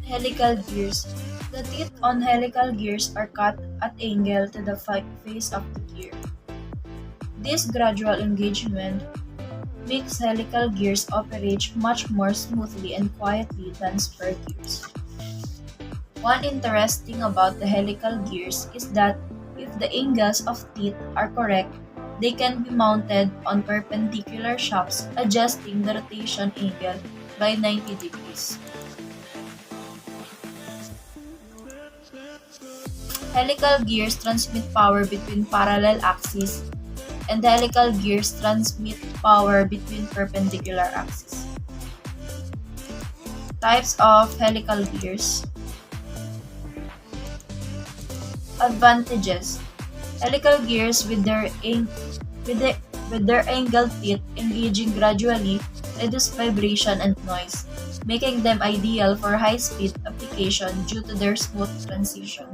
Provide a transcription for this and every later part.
Helical gears. The teeth on helical gears are cut at angle to the face of the gear. This gradual engagement makes helical gears operate much more smoothly and quietly than spur gears. One interesting about the helical gears is that if the angles of teeth are correct, they can be mounted on perpendicular shafts, adjusting the rotation angle by 90 degrees. Helical gears transmit power between parallel axes, and helical gears transmit power between perpendicular axes. Types of helical gears. Advantages. Helical gears with their angled teeth engaging gradually reduce vibration and noise, making them ideal for high-speed application due to their smooth transition.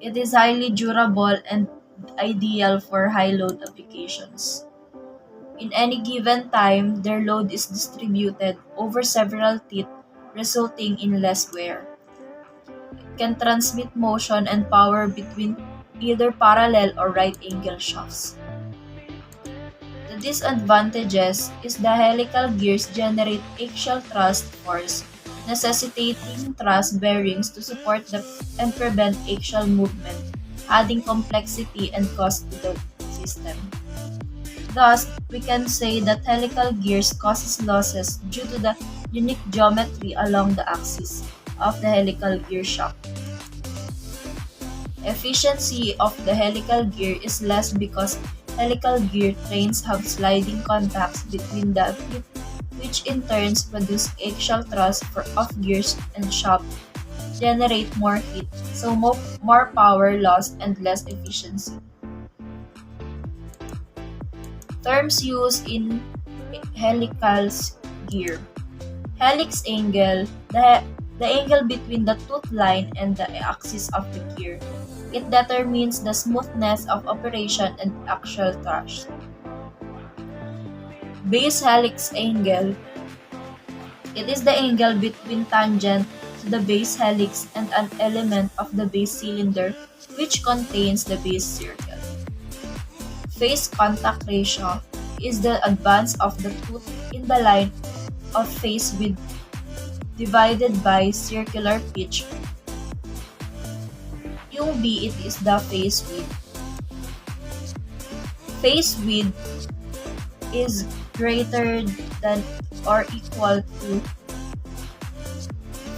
It is highly durable and ideal for high-load applications. In any given time, their load is distributed over several teeth, resulting in less wear. It can transmit motion and power between either parallel or right-angle shafts. The disadvantages is the helical gears generate axial thrust force, necessitating thrust bearings to support and prevent axial movement, adding complexity and cost to the system. Thus, we can say that helical gears causes losses due to the unique geometry along the axis of the helical gear shaft. Efficiency of the helical gear is less because helical gear trains have sliding contacts between the teeth, which in turn produce axial thrust of gears and shaft, generate more heat, so more power loss and less efficiency. Terms used in helical gear. Helix angle, the angle between the tooth line and the axis of the gear. It determines the smoothness of operation and axial thrust. Base helix angle. It is the angle between tangent to the base helix and an element of the base cylinder which contains the base circle. Face contact ratio is the advance of the tooth in the line of face width divided by circular pitch. Yung B, it is the face width. Face width is greater than or equal to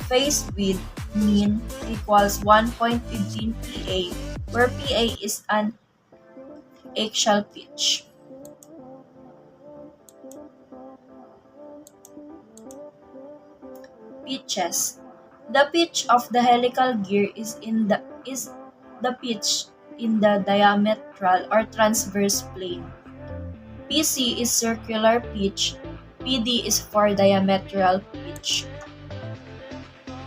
face width mean equals 1.15 PA, where PA is an axial pitch. Pitches. The pitch of the helical gear is the pitch in the diametral or transverse plane. PC is circular pitch, PD is for diametral pitch.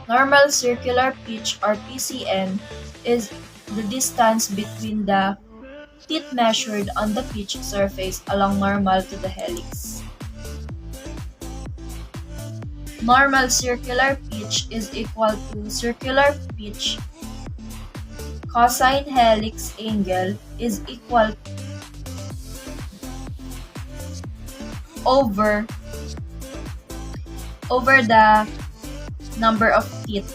Normal circular pitch or PCN is the distance between the teeth measured on the pitch surface along normal to the helix. Normal circular pitch is equal to circular pitch cosine helix angle is equal over the number of teeth.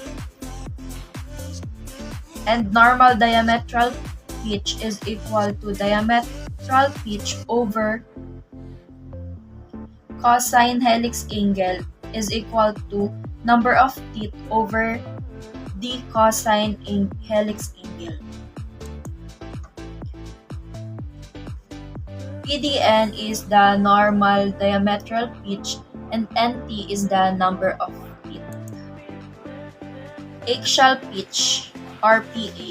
And normal diametral pitch is equal to diametral pitch over cosine helix angle is equal to number of teeth over the cosine helix angle. PDN is the normal diametral pitch and NT is the number of teeth. Axial pitch or PA.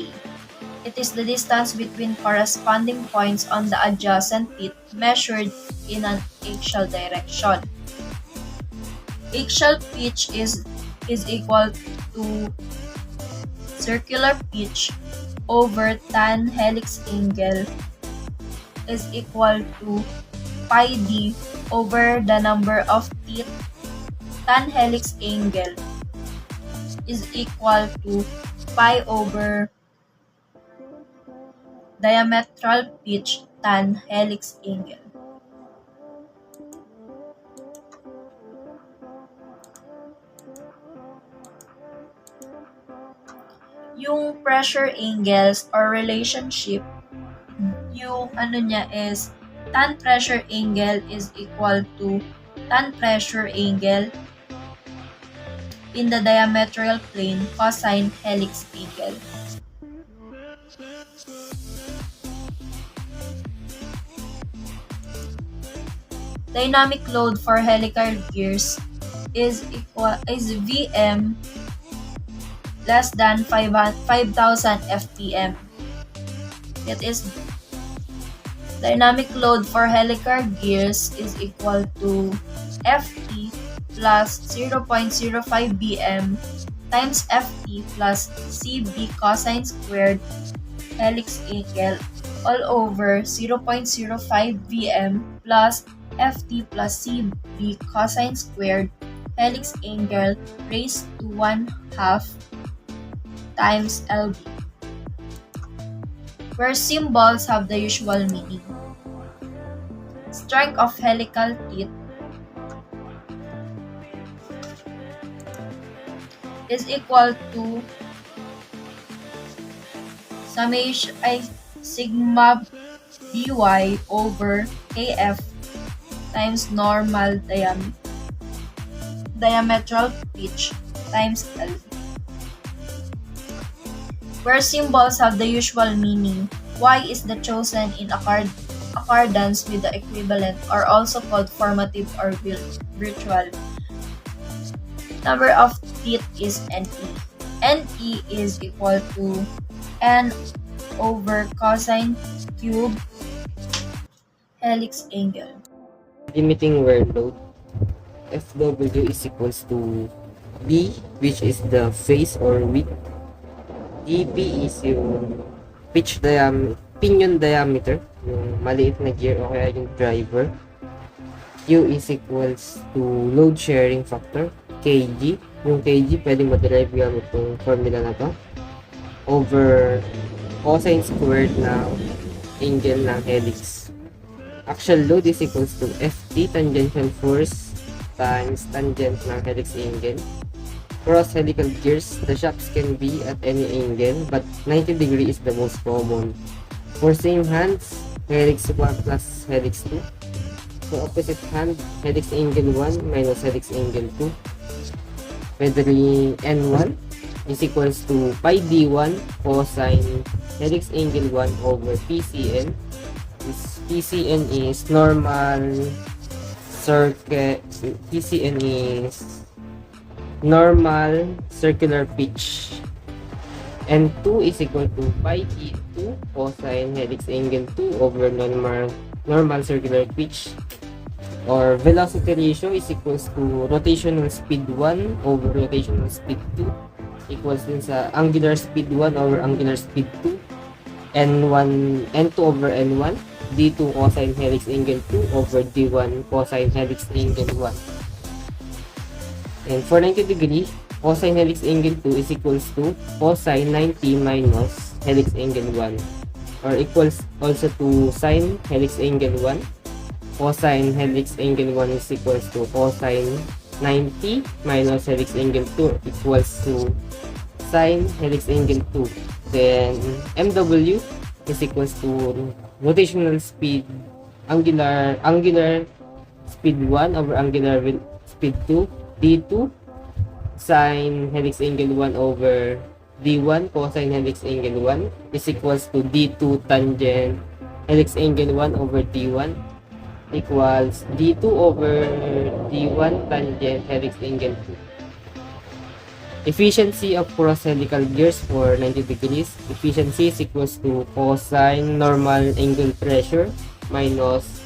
It is the distance between corresponding points on the adjacent teeth measured in an axial direction. Axial pitch is equal to circular pitch over tan helix angle is equal to pi d over the number of teeth. Tan helix angle is equal to pi over diametral pitch tan helix angle. Yung pressure angles or relationship, yung niya is tan pressure angle is equal to tan pressure angle in the diametral plane cosine helix angle. Dynamic load for helical gears is Vm less than 5,000 FPM. It is dynamic load for helical gears is equal to Ft plus 0.05 Bm times Ft plus Cb cosine squared helix angle all over 0.05 Bm plus Ft plus Cb cosine squared helix angle raised to 1/2 times Lb, where symbols have the usual meaning. Strength of helical teeth is equal to sigma by over kf times normal diametral pitch times L. Where symbols have the usual meaning, y is the chosen in accordance with the equivalent or also called formative or virtual. Number of teeth is NE. NE is equal to N over cosine cube helix angle. Limiting wear load, FW is equals to B, which is the phase or width. DP is yung pinion diameter, yung maliit na gear o kaya yung driver. Q is equals to load sharing factor, kg. Yung kg pwedeng ma-derive gamit itong formula na to, over cosine squared na angle ng helix. Axial load is equals to Ft tangential force times tangent ng helix angle. Cross helical gears, the shocks can be at any angle, but 90 degree is the most common. For same hands, helix 1 plus helix 2. For opposite hand, helix angle 1 minus helix angle 2. Whether N1 is equals to pi d1 cosine helix angle 1 over PCN. This PCN is normal circular pitch. N2 is equal to pi d2 cosine helix angle 2 over normal circular pitch. Or velocity ratio is equals to rotational speed 1 over rotational speed 2 equals din sa angular speed 1 over angular speed 2, N2 over N1, D2 cosine helix angle 2 over D1 cosine helix angle 1. And for 90 degree, cosine helix angle 2 is equals to cosine 90 minus helix angle 1, or equals also to sine helix angle 1. Cosine helix angle 1 is equals to cosine 90 minus helix angle 2 equals to sine helix angle 2. Then MW is equals to rotational speed angular speed 1 over angular speed 2 d2 sine helix angle 1 over d1 cosine helix angle 1 is equals to d2 tangent helix angle 1 over d1 equals d2 over d1 tangent helix angle 2. Efficiency of cross helical gears for 90 degrees. Efficiency is equals to cosine normal angle pressure minus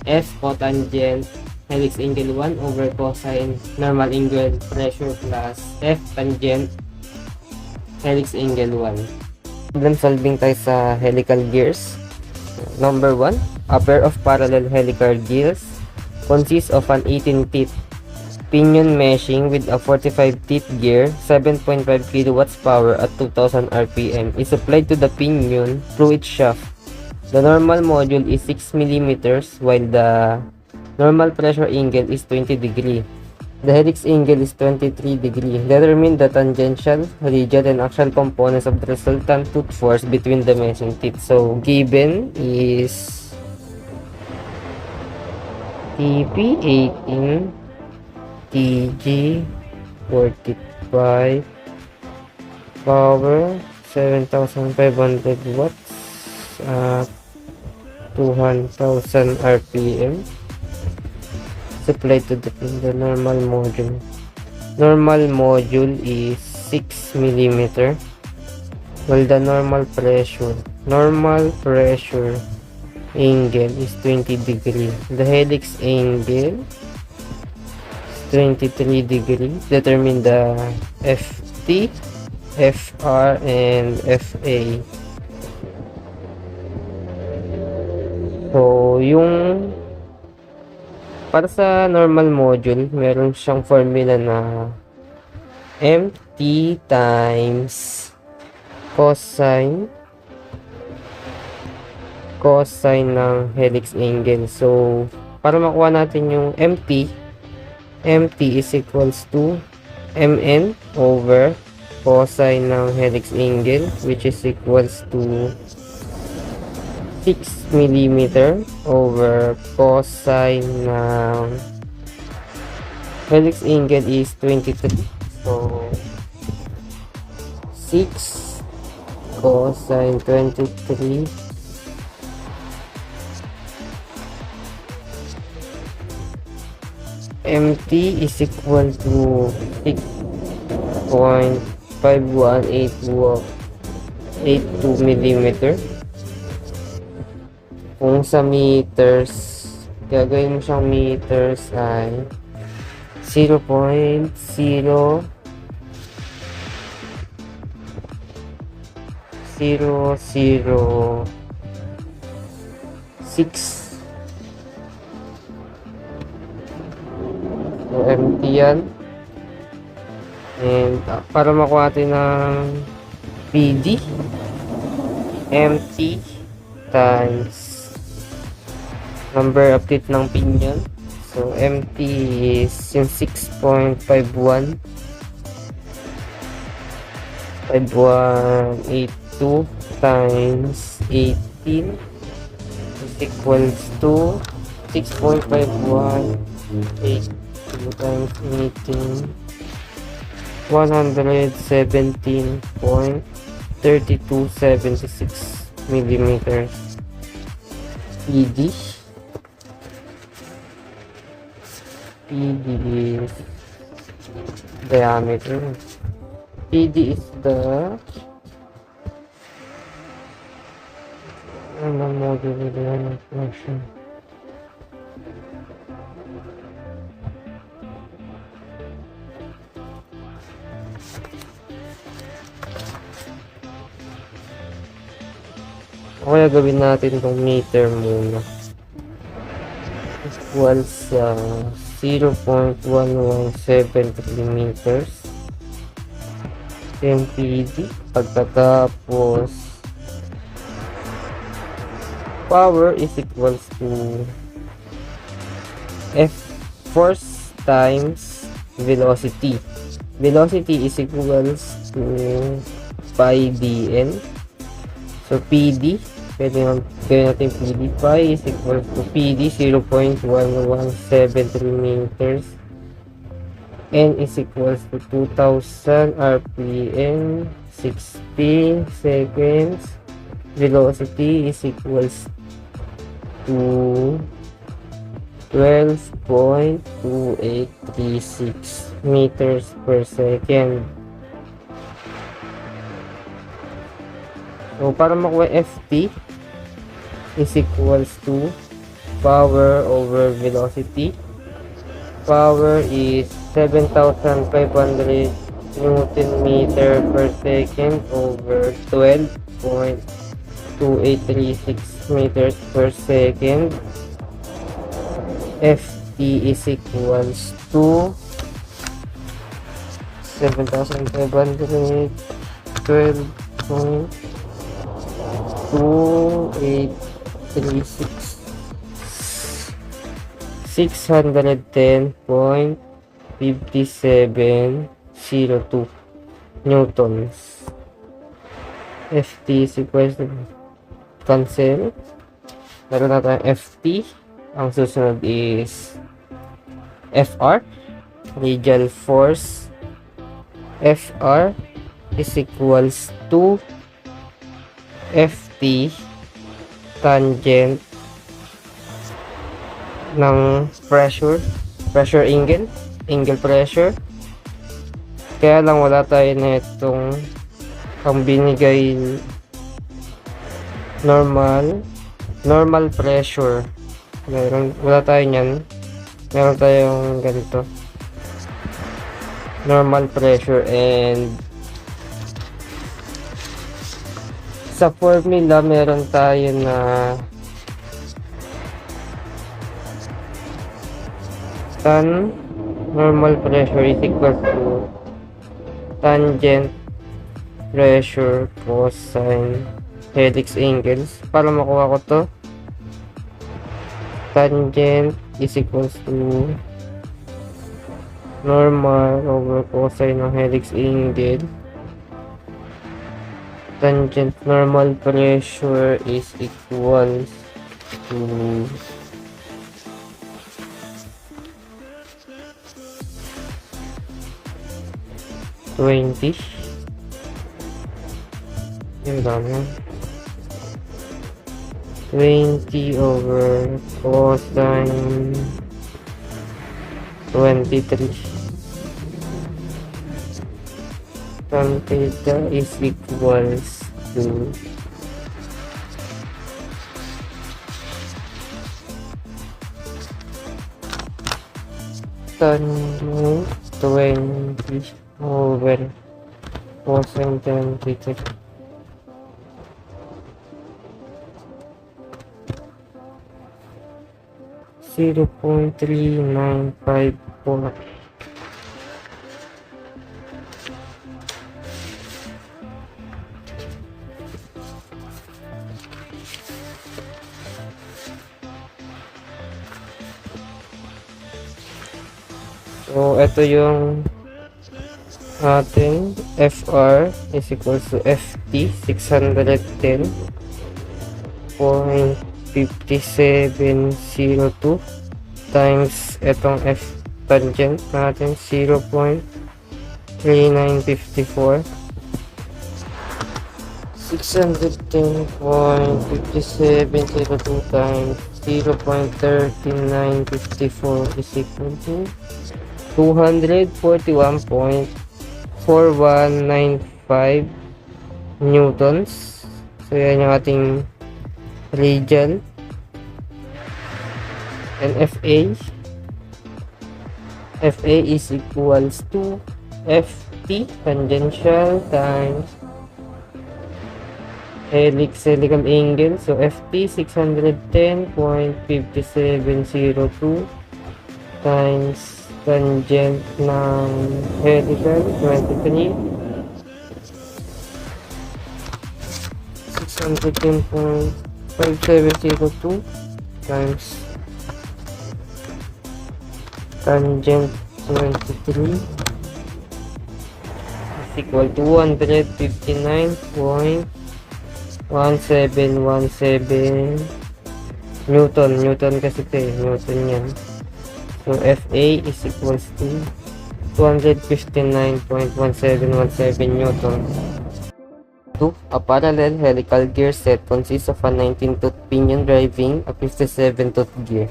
F cotangent helix angle 1 over cosine normal angle pressure plus F tangent helix angle 1. Problem solving tayo sa helical gears. Number 1, a pair of parallel helical gears consists of an 18-teeth pinion meshing with a 45-teeth gear, 7.5 kilowatts power at 2000 RPM is applied to the pinion through its shaft. The normal module is 6 millimeters while the normal pressure angle is 20 degree. The helix angle is 23 degree. Determine the tangential, radial, and axial components of the resultant tooth force between the meshing teeth. So, given is TP 18, TG 45, power 7500 watts at 200,000 RPM. Supplied to the normal module. Normal module is 6 millimeter, while the normal pressure angle is 20 degree. The helix angle is 23 degree. Determine the FT, FR, and FA. So, yung para sa normal module, meron siyang formula na MT times cosine ng helix angle. So, para makuha natin yung MT is equals to MN over cosine ng helix angle, which is equals to 6 millimeter over cosine ng helix angle is 23. So, 6 cosine 23 MT is equal to 6.5182 millimeter. Kung sa meters, gagawin mo siyang meters ay 0.0 006. So, MT yan. And para makuha natin ng PD, MT times number of teeth ng pinion. So, MT is yung 6.51 5182 times 18 is equals to 6.51 82 times 18 117.3276 millimeters. PD is diameter. PD is the module portion. Kaya gawin natin itong meter muna. Equals 0.1173 meters. MPD. Pagkatapos power is equals to F force times velocity. Velocity is equals to pi dn. So, PD, pwede gawin natin PD. Pi is equals to PD, 0.1173 meters. N is equals to 2000 RPM, 60 seconds. Velocity is equals to 12.2836 meters per second. So, para makuha FT is equals to power over velocity. Power is 7,500 Newton meter per second over 12.2836 meters per second. FT is equals to 7,500 12.2836 610.5702 newtons. FT is equals to cancel. Meron na tayong FT. Ang susunod is FR, radial force. FR is equals to FT tangent ng pressure angle pressure. Kaya lang wala tayo na itong ang binigay normal pressure. Wala tayo niyan. Meron tayong ganito, normal pressure. And sa formula meron tayo na tan normal pressure is equal to tangent pressure cosine helix angles. Para makuha ko to, tangent is equals to normal over cosine ng helix angle. Tangent normal pressure is equals to 20. Yun lang yun. 20 over cosine 23. Tan theta is equals to tan 20 over cosine 23. Zero 0.3954. So, ito yung ating FR is equals to FT 610.5702 times itong F tangent natin 0.3954. 610.5702 times 0.3954 is equal to 241.4195 newtons. So, yan yung ating radial. And FA is equals to FT tangential times helical angle. So, FT 610.5702 times tangent ng helical 23, 610.5702 times tangent 23 is equal to 159.1717 Newton. Newton kasi ito eh. Newton yan. So, FA is equals to 259.1717 Newton. 2. A parallel helical gear set consists of a 19-tooth pinion driving a 57-tooth gear.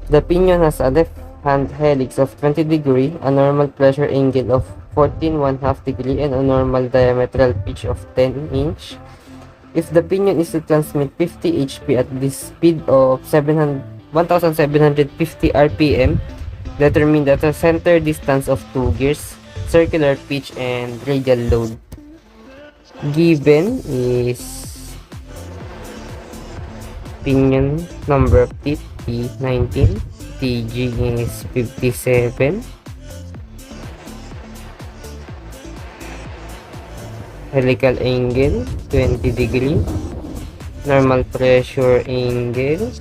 The pinion has a left-hand helix of 20 degree, a normal pressure angle of 14.5 degree, and a normal diametral pitch of 10 inch. If the pinion is to transmit 50 HP at the speed of 1750 RPM, determine the center distance of two gears, circular pitch, and radial load. Given is pinion number of teeth T19, TG is 57, helical angle 20 degree, normal pressure angle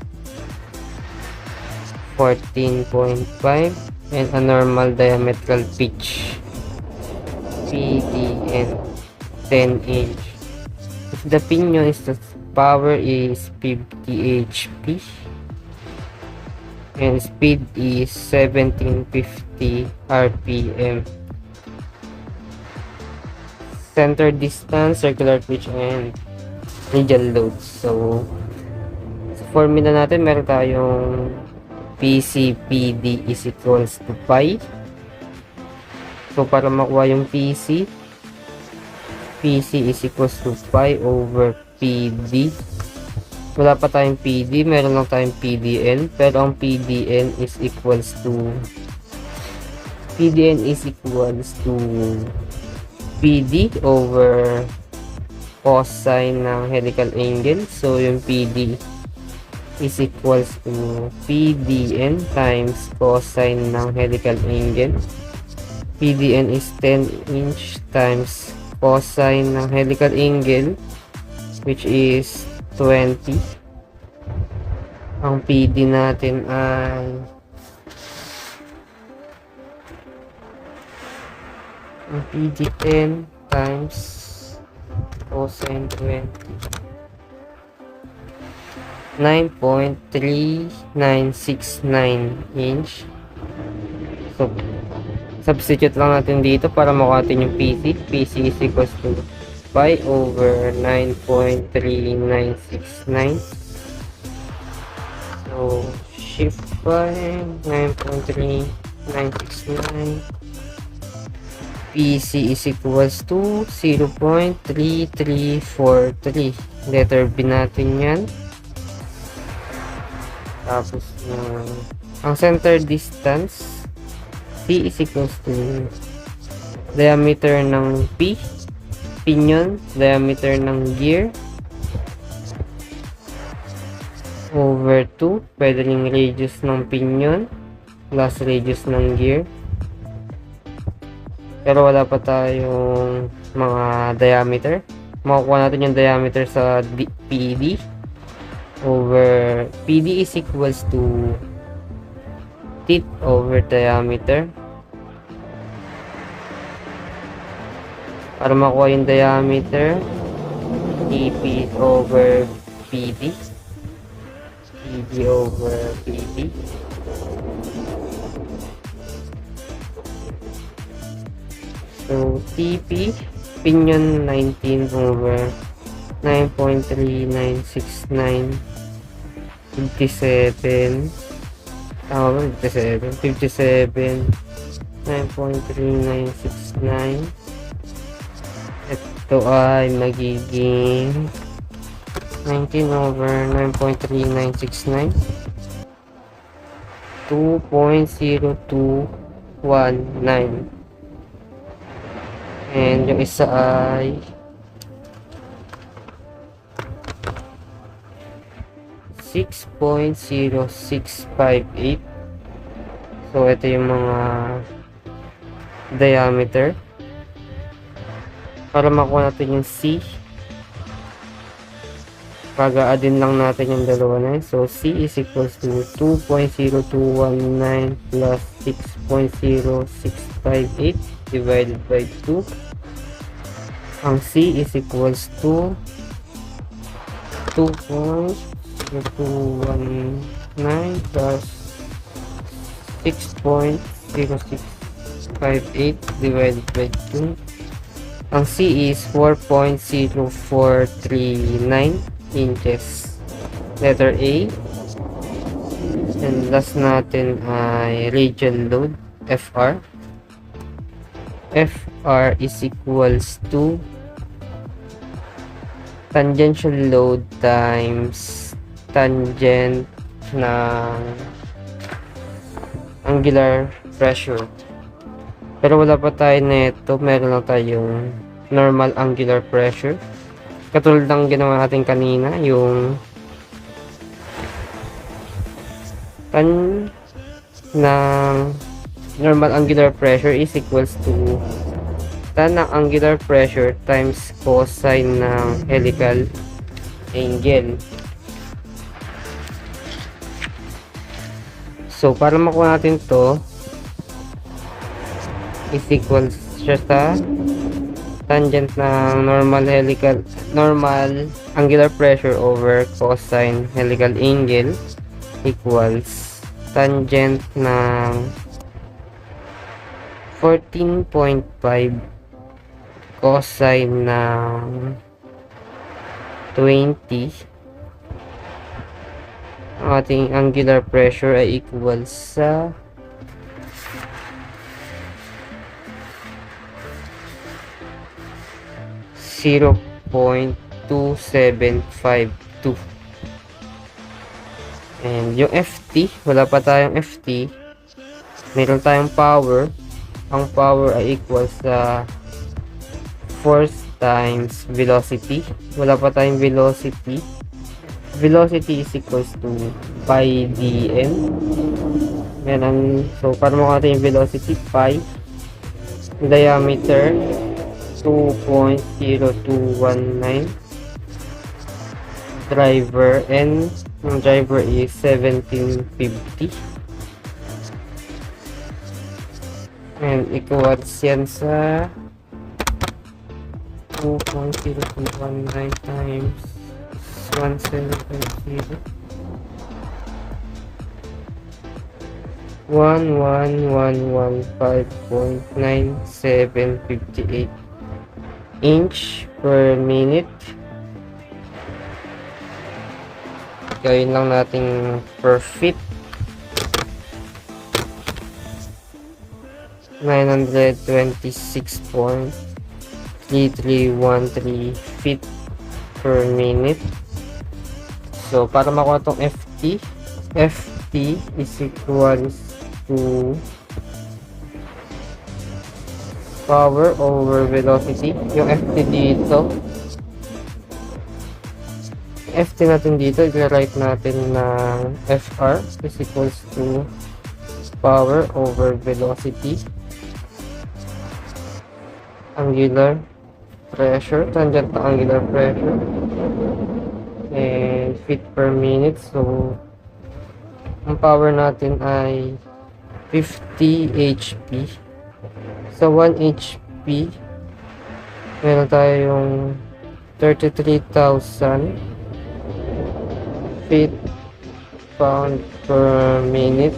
14.5, and a normal diametral pitch PDN 10 inch. If the pinion is the power is 50 HP and speed is 1750 RPM. Center distance, circular pitch, and radial loads. So, sa formula natin, meron tayong PCPD is equals to pi. So, para makuha yung PC is equals to pi over PD. Wala pa tayong PD, meron lang tayong PDN, pero ang PDN is equals to PD over cosine ng helical angle. So, yung PD is equals to PDN times cosine ng helical angle. PDN is 10 inch times cosine ng helical angle, which is 20. Ang PD natin ay ang PD 10 times cosine 20, 9.3969 inch. So, substitute lang natin dito para makuha natin yung PC. PC is equals to pi over 9.3969. So, shift by 9.3969. PC is equals to 0.3343. Letter B natin yan. Tapos, ang center distance, C is equals to diameter ng P, pinion, diameter ng gear, over 2, pwede ring radius ng pinion, plus radius ng gear. Pero wala pa tayong mga diameter. Makukuha natin yung diameter sa PD. Over PD is equals to teeth over diameter. Para makuha yung diameter, TP over PD. PD over PD. So, TP, pinion 19 over 9.3969, 57, tama ba? 57, 9.3969. Ito ay magiging 19 over 9.3969, 2.0219. And yung isa ay 6.0658. So, ito yung mga diameter. Para makuha natin yung C, Pag-aadin lang natin yung dalawa na yun. So, C is equals to 2.0219 plus 6.0658 divided by 2. Ang C is equals to 2.0219 plus 6.0658 divided by 2. Ang C is 4.0439 inches. Letter A. And last natin ay radial load, FR. FR is equals to tangential load times tangent ng angular pressure. Pero wala pa tayo nito, meron lang tayong normal angular pressure. Katulad ng ginawa natin kanina, yung tan ng normal angular pressure is equals to tan ng angular pressure times cosine ng helical angle. So, para makuha natin to, is equals siya sa tangent ng normal angular pressure over cosine helical angle equals tangent ng 14.5 cosine ng 20. Ang ating angular pressure ay equals sa 0.2752. And yung FT, wala pa tayong FT. Meron tayong power. Ang power ay equal sa force times velocity. Wala pa tayong velocity. Velocity is equals to pi dm. So, para makuha natin yung velocity, pi. Diameter 2.0219. Driver, and yung driver is 1750. And equals yan sa 2.0219 times 1750. 1115.9758 inch per minute. Gawin lang natin per feet. 926.3313 feet per minute. So, para makuha itong FT is equals to power over velocity. Yung FT natin dito, i-write natin ng FR is equals to power over velocity, angular pressure, tangent na angular pressure, and feet per minute. So, ang power natin ay 50 HP. So, 1 HP, meron tayong 33,000 feet pound per minute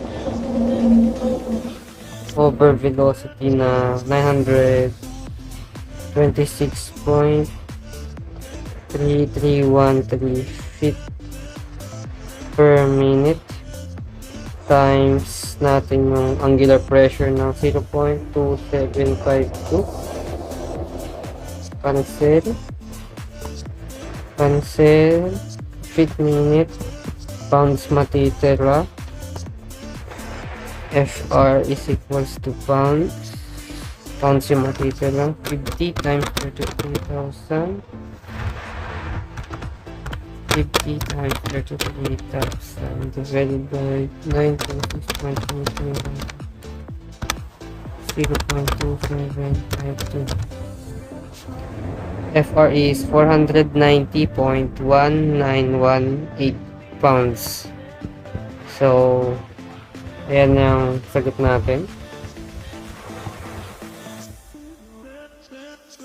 over velocity na 926.3313 feet per minute times natin yung angular pressure ng 0.2752. Cancel. Feet minute, pounds matitira. FR is equals to pounds. Pounds yung matitira. 50 times 33,000. 50 times 33,000 divided by 926.21. 0.2752. FR is 490.1918 pounds. So, ayan yung sagot natin.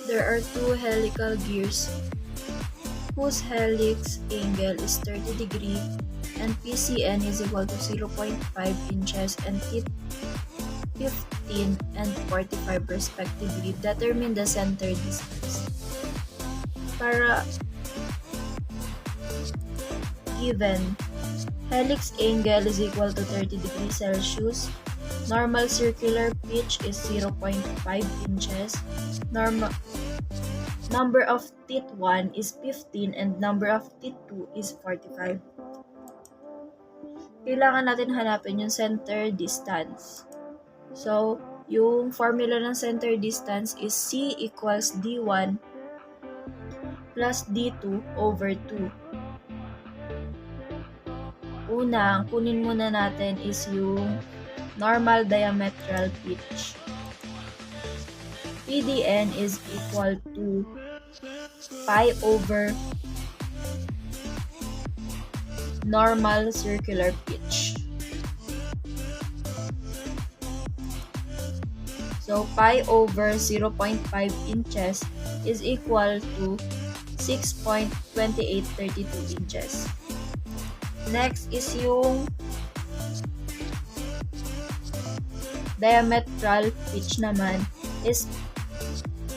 There are two helical gears whose helix angle is 30 degree and PCN is equal to 0.5 inches and 15 and 45 respectively. Determine the center distance. Para given helix angle is equal to 30 degrees Celsius, normal circular pitch is 0.5 inches, number of teeth 1 is 15 and number of teeth 2 is 45. Kailangan natin hanapin yung center distance. So, yung formula ng center distance is C equals D1 plus D2 over 2. Una, ang kunin muna natin is yung normal diametral pitch. PDN is equal to pi over normal circular pitch. So, pi over 0.5 inches is equal to 6.2832 inches. Next is yung diametral pitch naman is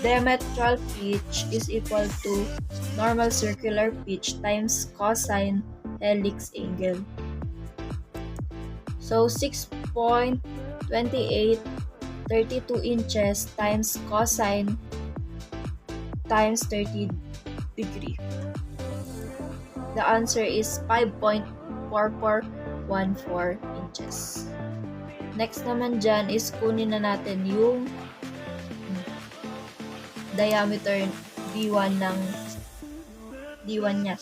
diametral pitch is equal to normal circular pitch times cosine helix angle. So, 6.2832 inches times cosine times 30 degree. The answer is 5.4414 inches. Next naman dyan is kunin na natin yung diameter D1 ng D1 niya.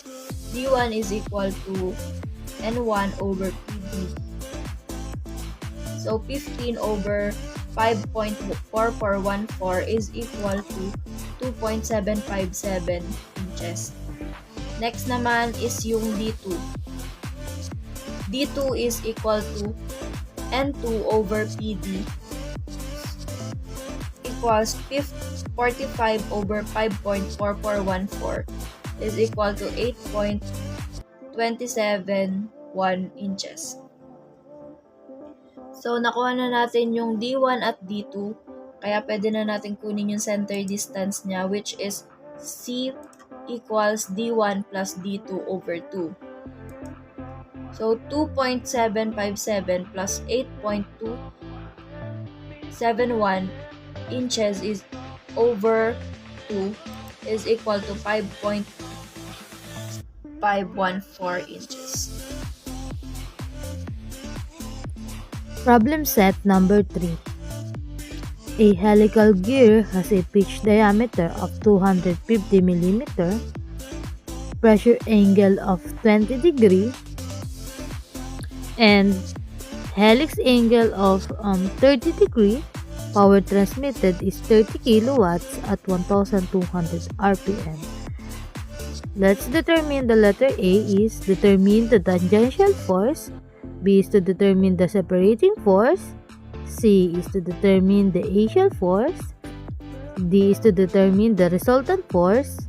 D1 is equal to N1 over PD. So, 15 over 5.4414 is equal to 2.757 inches. Next naman is yung D2. D2 is equal to N2 over PD equals 45 over 5.4414 is equal to 8.271 inches. So, nakuha na natin yung D1 at D2, kaya pwede na natin kunin yung center distance niya, which is C equals D1 plus D2 over 2. So, 2.757 plus 8.271 inches is over 2 is equal to 5.514 inches. Problem set number 3. A helical gear has a pitch diameter of 250 mm, pressure angle of 20 degree, and helix angle of 30 degree. Power transmitted is 30 kilowatts at 1200 RPM. Let's determine the letter A is determine the tangential force, B is to determine the separating force, C is to determine the axial force, D is to determine the resultant force,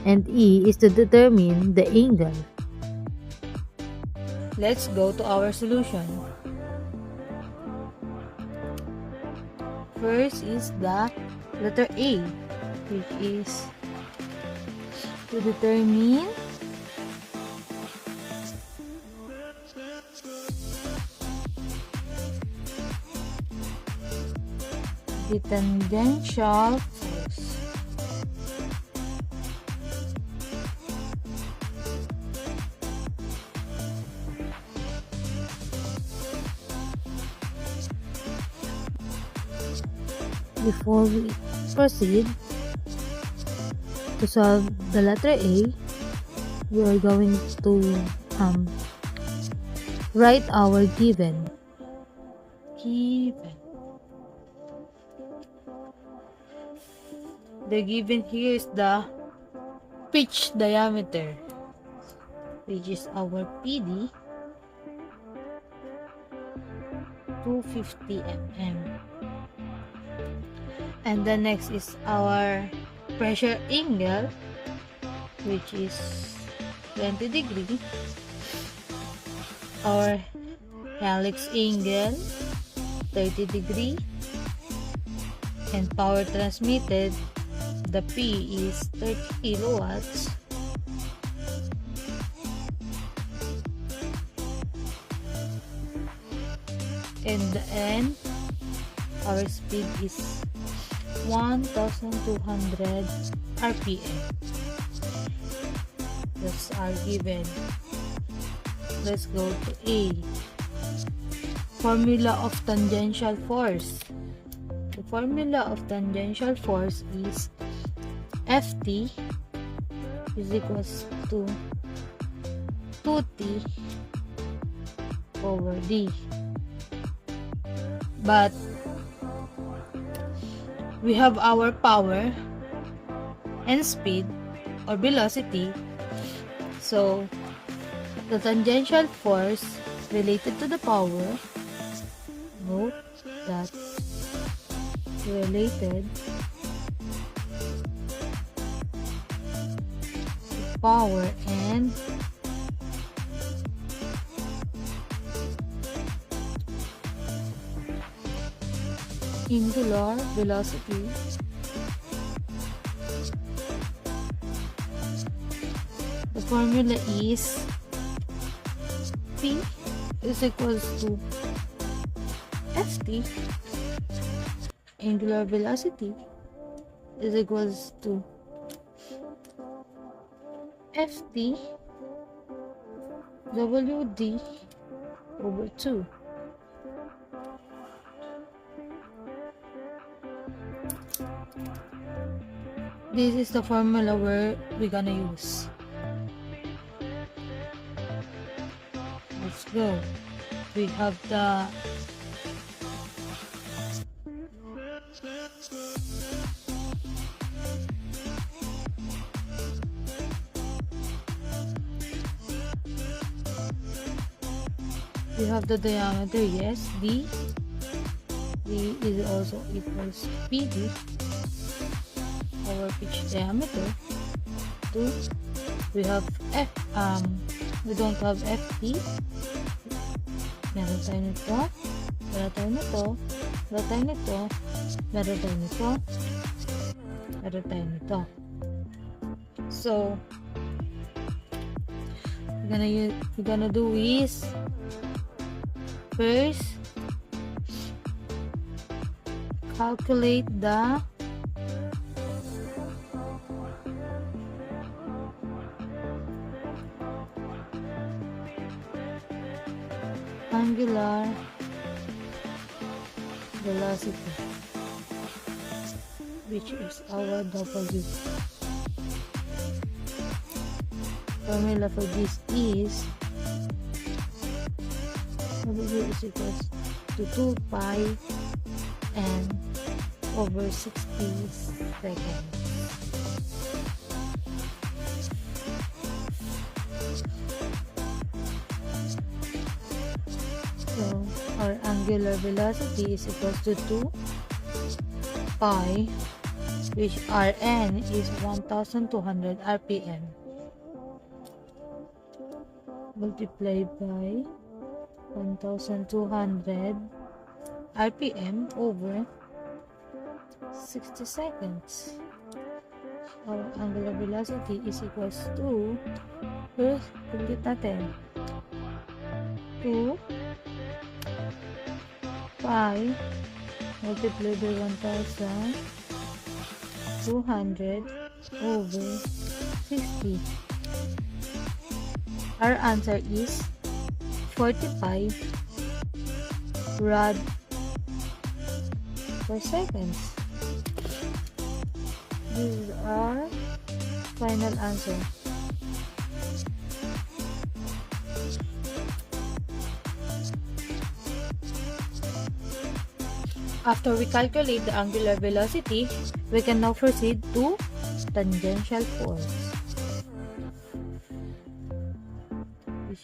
and E is to determine the angle. Let's go to our solution. First is the letter A, which is to determine the tangential force. Before we proceed to solve the letter A, we are going to write our given. The given here is the pitch diameter, which is our PD, 250 mm. And the next is our pressure angle, which is 20 degree. Our helix angle, 30 degree. And power transmitted, the P is 30 kilowatts. And the N, our speed is 1,200 RPM. That's our given. Let's go to A. Formula of tangential force. The formula of tangential force is Ft is equals to 2T over D. But we have our power and speed or velocity. So the tangential force related to the power, note that related to power and angular velocity the formula is P is equals to Ft, angular velocity is equals to Ft Wd over 2. This is the formula we're gonna use. Let's go. We have the diameter, yes, D is also equals to PD, our pitch diameter. 2. We have we don't have FT. Meron tayo nito, meron tayo nito, meron tayo nito, meron tayo nito, meron tayo nito. So we're gonna do is first calculate the angular velocity, which is our W. Formula for this is W is equals to 2 pi n over 60 seconds. So our angular velocity is equals to 2 pi, which Rn is 1,200 RPM, multiplied by 1,200 RPM over 60 seconds. Our angular velocity is equals to, first, ulit natin, 2 pi multiplied by 1,200 over 60. Our answer is 45 rad per second. This is our final answer. After we calculate the angular velocity, we can now proceed to tangential force.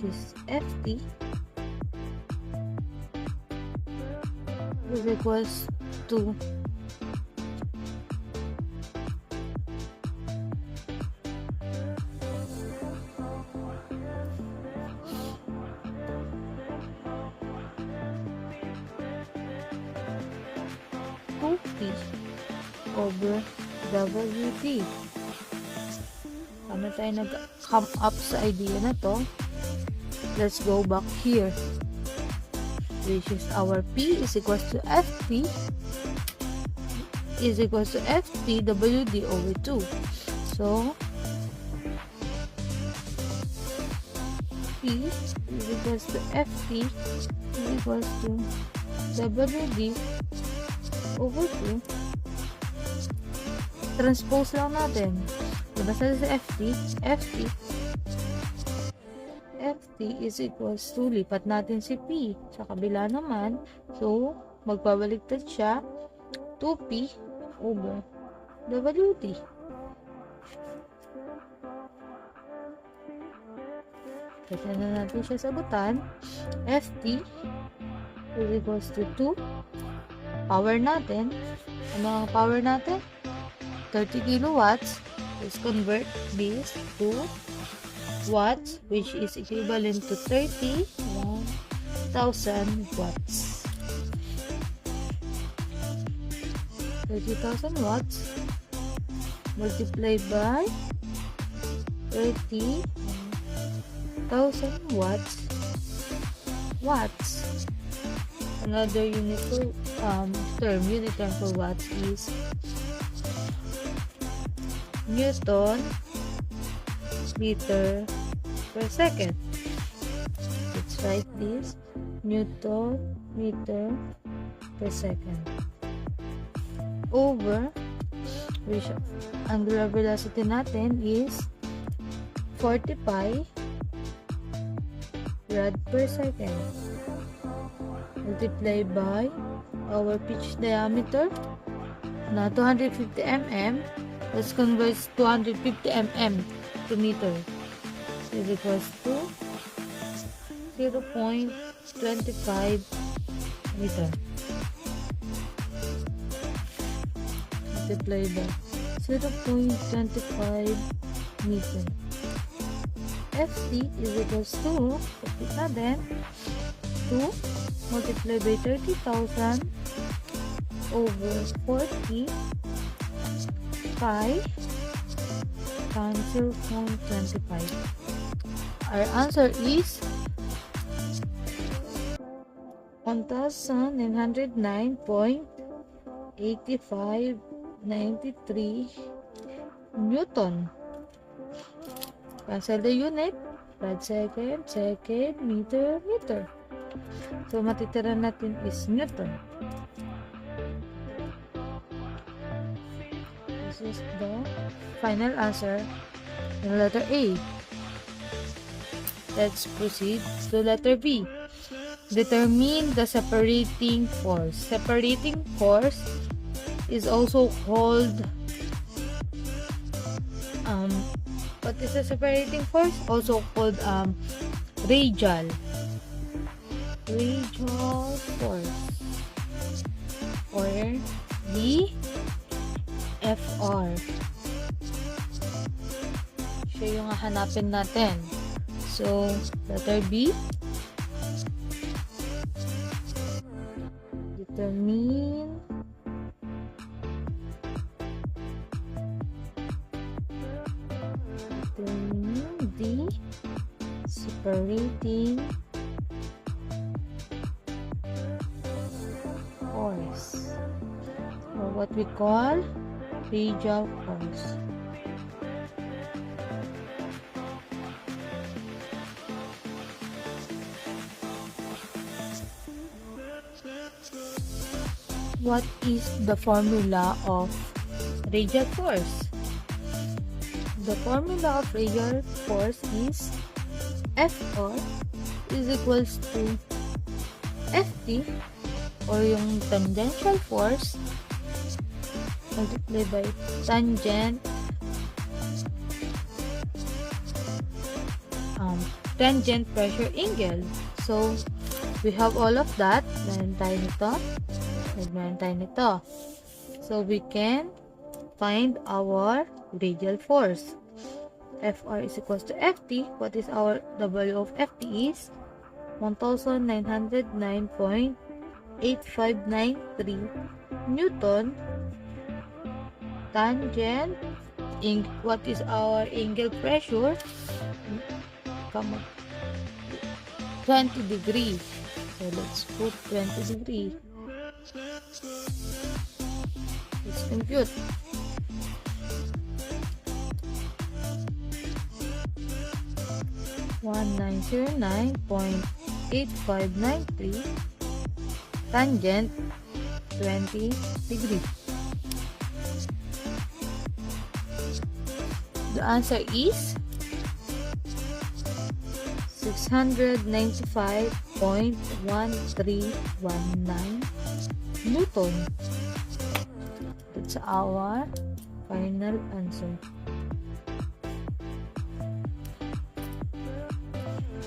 is Ft, is equals to 2P over WD. Paano tayo nag-come up sa idea na to? Let's go back here, which is our P is equals to Ft is equals to Ft WD over 2. So, P is equals to Ft is equals to WD over 2. Transpose lang natin. Diba sa Ft is equals to, lipat natin si P sa kabila naman. So, magbabaliktad siya, 2P over WD. Kasi na natin siya sagutan. Ft is equals to 2. Power natin. Ano ang power natin? 30 kilowatts. Let's convert this to watts, which is equivalent to 30,000 watts. 30,000 watts multiplied by 30,000 watts. Another unit for unit term for watts is Newton meter per second. Let's write this, Newton meter per second over, which angular velocity natin is 45 rad per second, multiplied by our pitch diameter na 250 mm. Let's convert 250 mm to meter. Is equals to 0.25 meter. Multiplied by 0.25 meter. Ft is equals to, kapit natin, 2 multiplied by 30,000 over 40 times 0.25. Our answer is 1909.8593 Newton. Cancel the unit. Rad second, meter. So, matitira natin is Newton. This is the final answer in letter A. Let's proceed to letter B. Determine the separating force. Separating force is also called what is the separating force? Also called radial force, or the FR. Siya yung hanapin natin. So, letter B. Determine the separating force, or what we call radial force. What is the formula of radial force? The formula of radial force is Fr is equals to Ft, or yung tangential force, multiplied by tangent tangent pressure angle. So, we have all of that. Meron tayo nito. Meron tayo nito. So, we can find our radial force. Fr is equals to Ft. What is our W of Ft is 1909.8593 Newton. Tangent. What is our angle pressure? Come on. 20 degrees. So let's put 20 degrees. Let's compute. (1909.8593) tangent 20 degrees. The answer is 695.1319 Newton. That's our final answer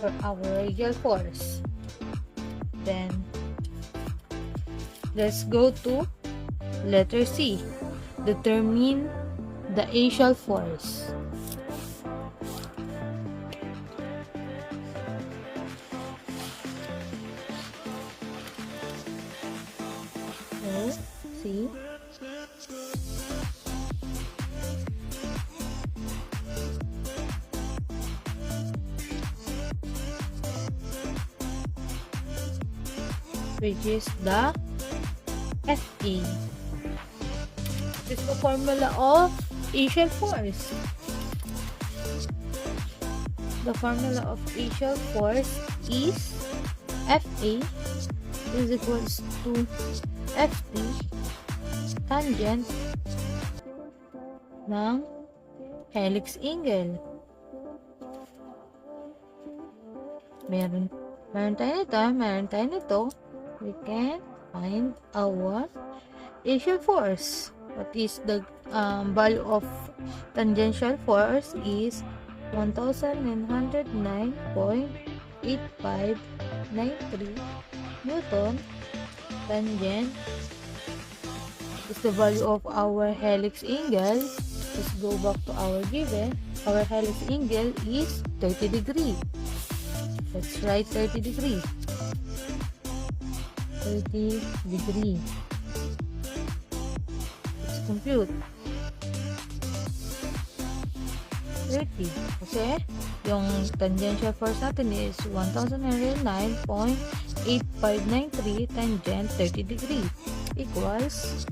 for our radial force. Then let's go to letter C. Determine the axial force. So, C. Which is the FA. This is the formula of axial force. The formula of axial force is FA is equals to FT tangent ng helix angle. Meron tayo nito. We can find our axial force. What is the value of tangential force is 1909.8593 Newton. Tangent is the value of our helix angle. Let's go back to our given. Our helix angle is 30 degrees. Let's write 30 degrees. 30 degrees. Let's compute. 30. Kasi yung tangential force natin is 1909.8593 tangent 30 degrees equals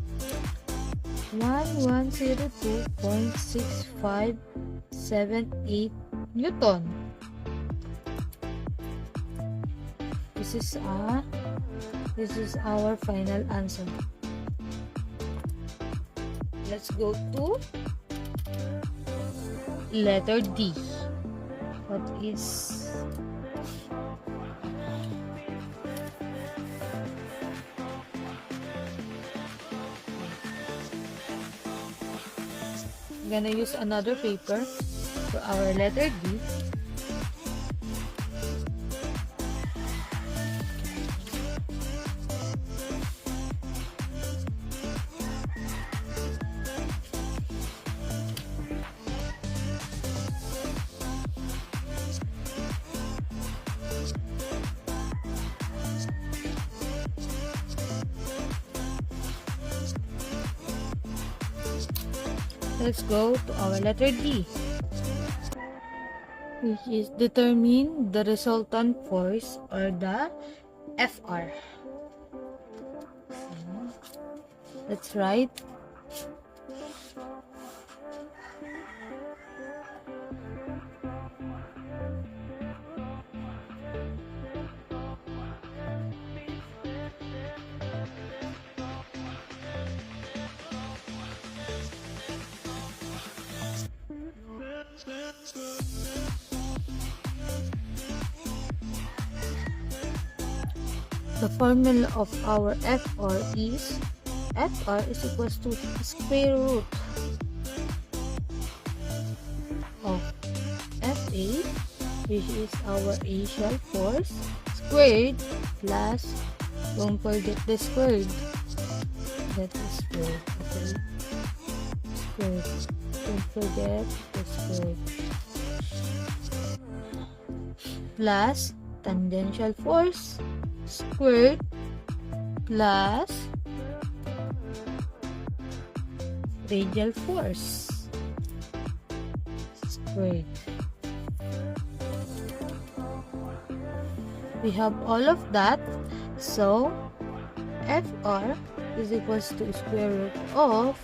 1102.6578 Newton. This is our final answer. Let's go to letter D. What is I'm gonna use another paper for our letter D. Let's go to our letter D, which is determine the resultant force or the FR. Let's write the formula of our FR is equals to square root of FA which is our axial force, squared plus, don't forget the squared. That is squared. Okay. Squared. Don't forget the squared. Plus tangential force squared plus radial force squared. We have all of that, so FR is equals to square root of,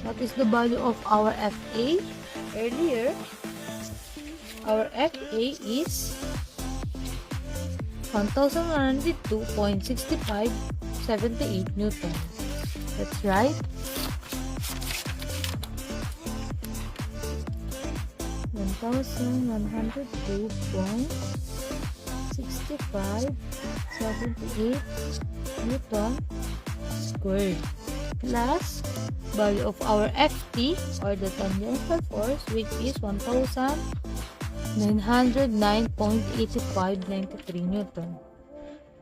what is the value of our FA? Earlier, our FA is 1102.6578 Newton. That's right. 1102.6578 Newton squared plus value of our Ft or the tangential force, which is 1909.8593 Newton.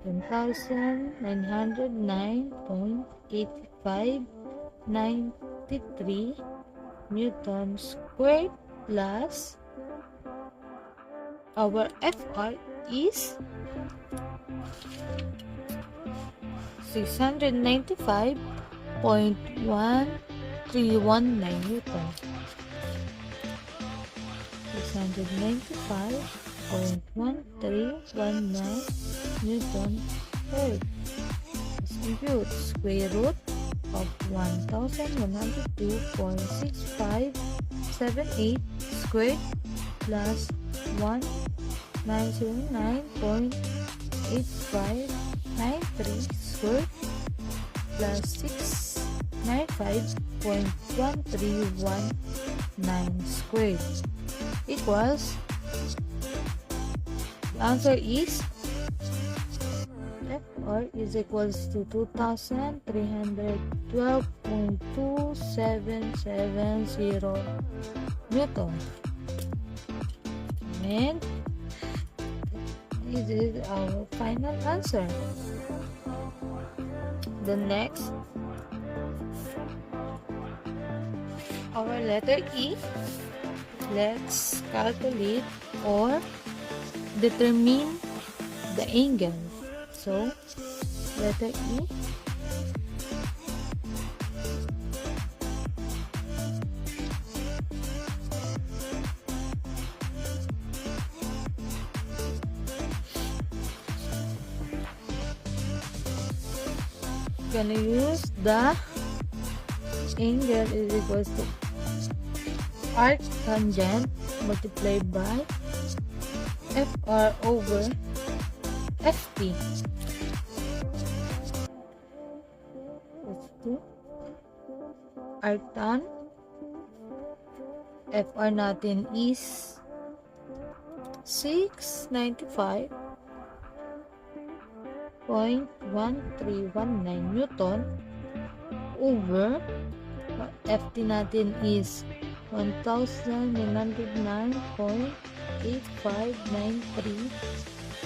1909.8593 Newton squared plus our FR is 695.1319 Newton. 695.1319 Newton squared. Let's compute square root of 1102.6578 squared plus 1909.8593 squared plus 695.1319 squared equals, the answer is FR is equals to 2312.2770 Newton. And this is our final answer. The next, our letter E. Let's calculate or determine the angle. So, letter E. Gonna use the angle is equals to arc tangent multiplied by FR over FT. Let's do arctan. FR natin is 695.1319 Newton over FT natin is 1909.8593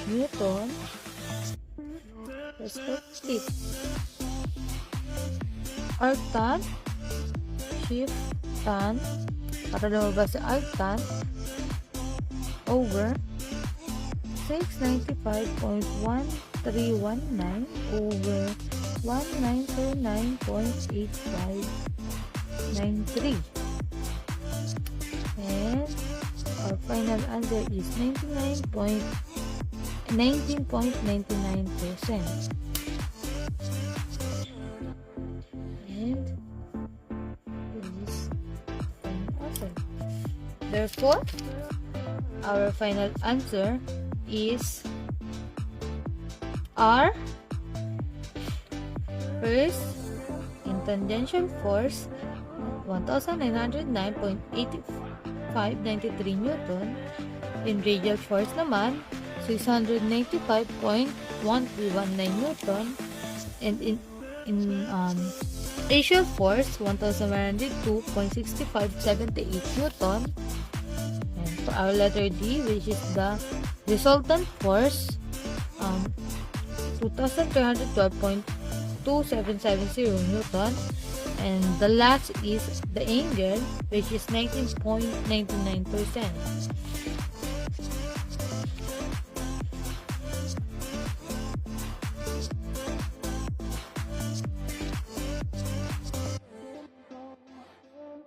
Newton. Let's complete. Arctan, shift tan, para lumabas sa arctan, over 695.1319 over 1909.8593. And our final answer is 19.99%. And this is final answer. Therefore, our final answer is R. First, in tangential force, 1909.8593 Newton. In radial force naman, 695.1319 Newton. And in axial force, 1102.6578 Newton. And our letter D, which is the resultant force, 2312.2770 Newton. And the last is the angle, which is 19.99%.